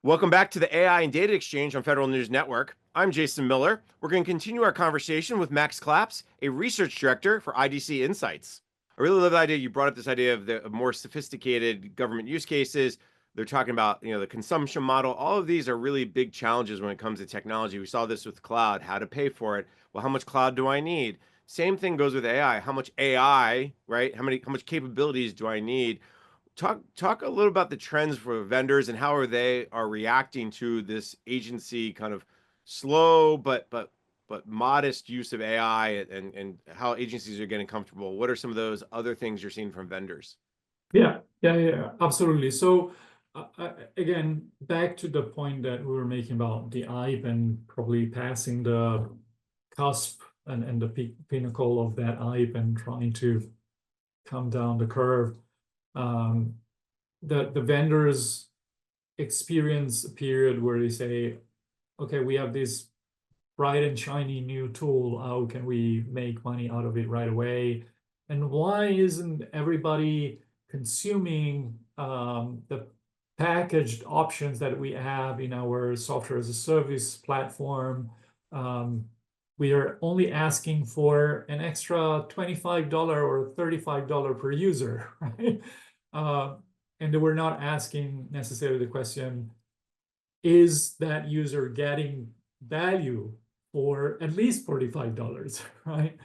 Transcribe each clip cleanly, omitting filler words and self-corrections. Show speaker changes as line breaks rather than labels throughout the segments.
Welcome back to the AI and Data Exchange on Federal News Network. I'm Jason Miller. We're going to continue our conversation with Max Claps, a research director for IDC Insights. I really love the idea you brought up, this idea of the more sophisticated government use cases. They're talking about, the consumption model. All of these are really big challenges when it comes to technology. We saw this with cloud, how to pay for it. Well, how much cloud do I need? Same thing goes with AI. How much AI, right? How much capabilities do I need? Talk a little about the trends for vendors and how are reacting to this agency kind of slow but modest use of AI, and how agencies are getting comfortable. What are some of those other things you're seeing from vendors?
Yeah, absolutely. So again, back to the point that we were making about the hype and probably passing the cusp and the pinnacle of that hype and trying to come down the curve. The vendors experience a period where they say, okay, we have this bright and shiny new tool. How can we make money out of it right away? And why isn't everybody consuming the packaged options that we have in our software as a service platform? We are only asking for an extra $25 or $35 per user, right? And we're not asking necessarily the question, is that user getting value for at least $45, right?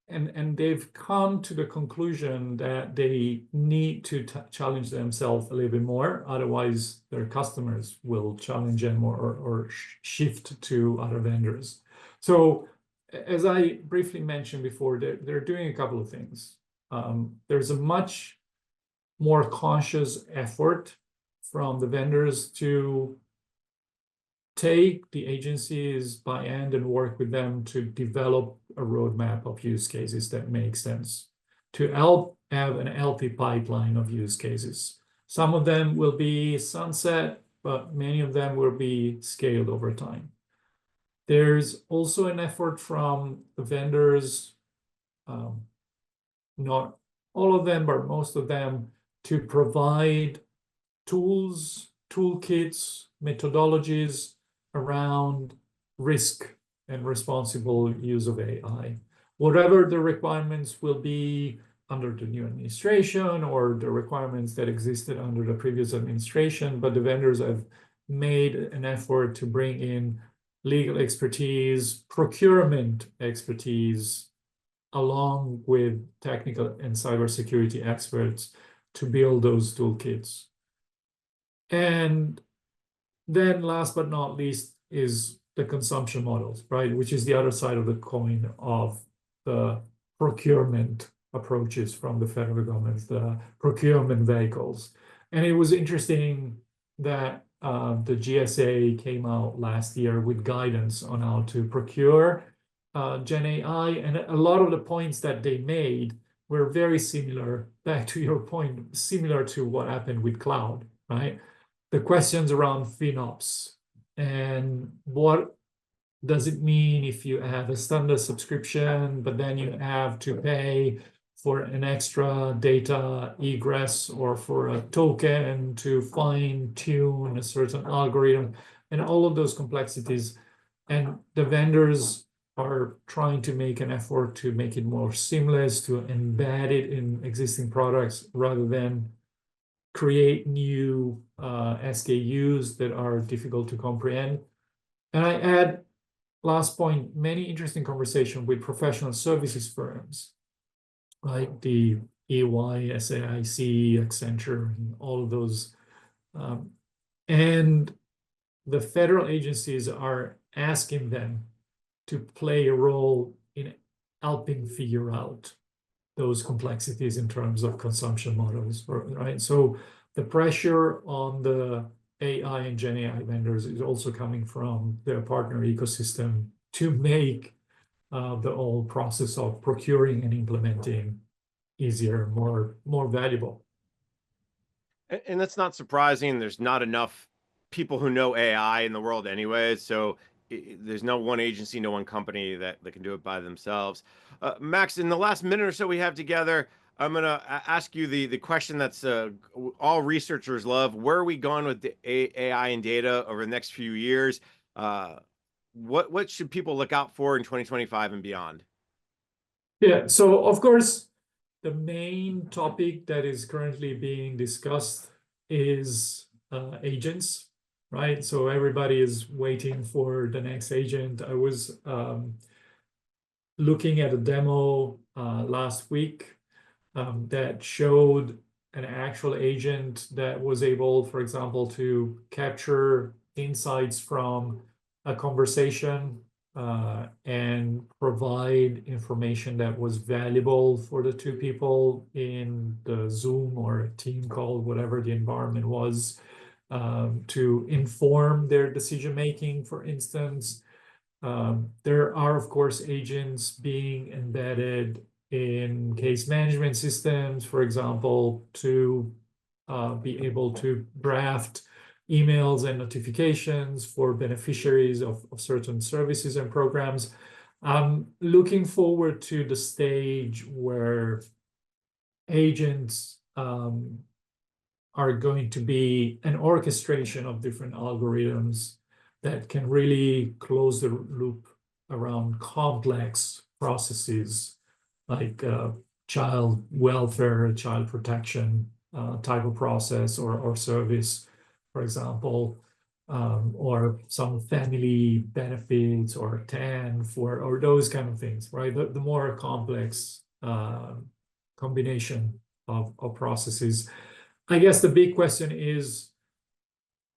And they've come to the conclusion that they need to challenge themselves a little bit more. Otherwise, their customers will challenge them or shift to other vendors. So as I briefly mentioned before, they're doing a couple of things. There's a much more conscious effort from the vendors to take the agencies by hand and work with them to develop a roadmap of use cases that make sense, to help have an healthy pipeline of use cases. Some of them will be sunset, but many of them will be scaled over time. There's also an effort from the vendors, not all of them, but most of them, to provide tools, toolkits, methodologies around risk and responsible use of AI. Whatever the requirements will be under the new administration or the requirements that existed under the previous administration, but the vendors have made an effort to bring in legal expertise, procurement expertise, along with technical and cybersecurity experts to build those toolkits. And then last but not least is the consumption models, right? Which is the other side of the coin of the procurement approaches from the federal government, the procurement vehicles. And it was interesting that the GSA came out last year with guidance on how to procure Gen AI, and a lot of the points that they made were very similar, back to your point, similar to what happened with cloud, right? The questions around FinOps and what does it mean if you have a standard subscription, but then you have to pay for an extra data egress or for a token to fine tune a certain algorithm, and all of those complexities. And the vendors are trying to make an effort to make it more seamless, to embed it in existing products rather than create new SKUs that are difficult to comprehend. And I add, last point, many interesting conversation with professional services firms like the EY, SAIC, Accenture, and all of those. And the federal agencies are asking them to play a role in helping figure out those complexities in terms of consumption models, right? So the pressure on the AI and Gen AI vendors is also coming from their partner ecosystem to make the whole process of procuring and implementing easier, more valuable.
And that's not surprising. There's not enough people who know AI in the world anyway, so there's no one agency, no one company that can do it by themselves. Max, in the last minute or so we have together, I'm gonna ask you the question that's all researchers love. Where are we going with the AI and data over the next few years? Uh, what should people look out for in 2025 and beyond?
Yeah, so of course, the main topic that is currently being discussed is agents, right? So everybody is waiting for the next agent. I was looking at a demo last week that showed an actual agent that was able, for example, to capture insights from a conversation and provide information that was valuable for the two people in the Zoom or team call, whatever the environment was, to inform their decision making, for instance. There are, of course, agents being embedded in case management systems, for example, to be able to draft emails and notifications for beneficiaries of certain services and programs. I'm looking forward to the stage where agents are going to be an orchestration of different algorithms that can really close the loop around complex processes like child welfare, child protection type of process or service, for example, or some family benefits or TANF or those kind of things, right? The more complex combination of processes. I guess the big question is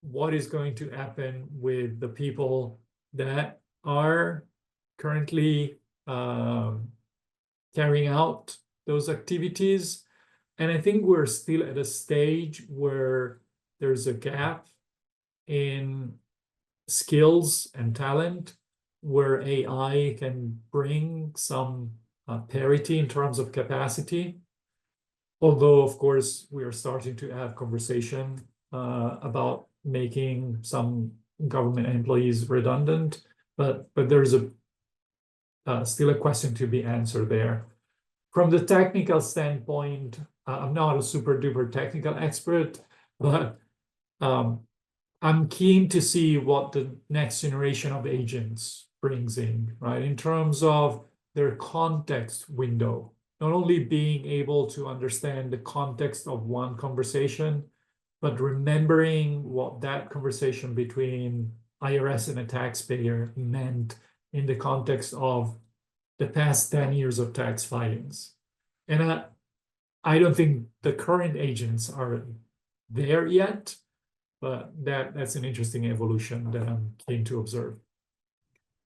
what is going to happen with the people that are currently carrying out those activities. And I think we're still at a stage where there's a gap in skills and talent where AI can bring some parity in terms of capacity. Although, of course, we are starting to have conversation about making some government employees redundant, but there's still a question to be answered there. From the technical standpoint, I'm not a super duper technical expert, but I'm keen to see what the next generation of agents brings in, right? In terms of their context window, not only being able to understand the context of one conversation, but remembering what that conversation between IRS and a taxpayer meant in the context of the past 10 years of tax filings. And I don't think the current agents are there yet, but that's an interesting evolution that I'm keen to observe.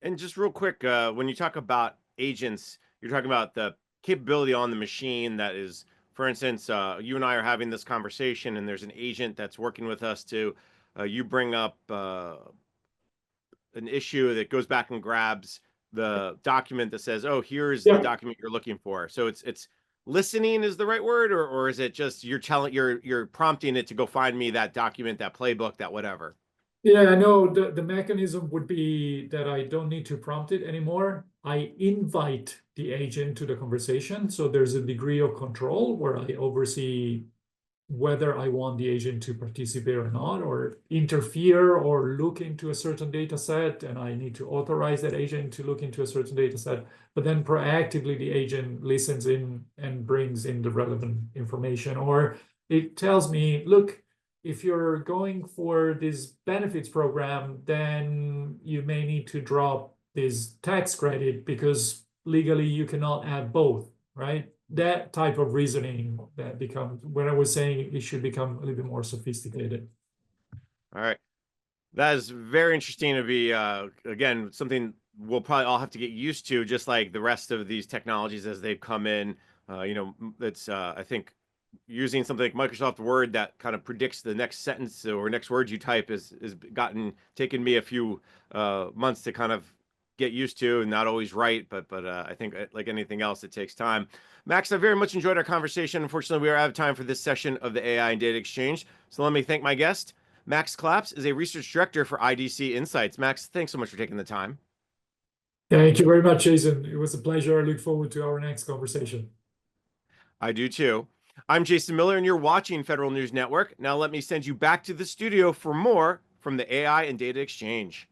And just real quick, when you talk about agents, you're talking about the capability on the machine that is, for instance, you and I are having this conversation and there's an agent that's working with us to, you bring up an issue that goes back and grabs the document that says, oh, here's the document you're looking for. So it's listening is the right word, or is it just you're prompting it to go find me that document, that playbook, that whatever?
Yeah, no, the mechanism would be that I don't need to prompt it anymore. I invite the agent to the conversation. So there's a degree of control where I oversee whether I want the agent to participate or not, or interfere or look into a certain data set, and I need to authorize that agent to look into a certain data set. But then proactively, the agent listens in and brings in the relevant information, or it tells me, look, if you're going for this benefits program, then you may need to drop this tax credit because legally you cannot have both, right? That type of reasoning that becomes, when I was saying it should become a little bit more sophisticated.
All right. That is very interesting to be, again, something we'll probably all have to get used to, just like the rest of these technologies as they've come in. It's, I think, using something like Microsoft Word that kind of predicts the next sentence or next word you type is taken me a few months to kind of get used to, and not always right, but I think like anything else, it takes time. Max, I very much enjoyed our conversation. Unfortunately, we are out of time for this session of the AI and Data Exchange. So let me thank my guest. Max Claps is a research director for IDC Insights. Max, thanks so much for taking the time.
Thank you very much, Jason. It was a pleasure. I look forward to our next conversation.
I do too. I'm Jason Miller, and you're watching Federal News Network. Now, let me send you back to the studio for more from the AI and Data Exchange.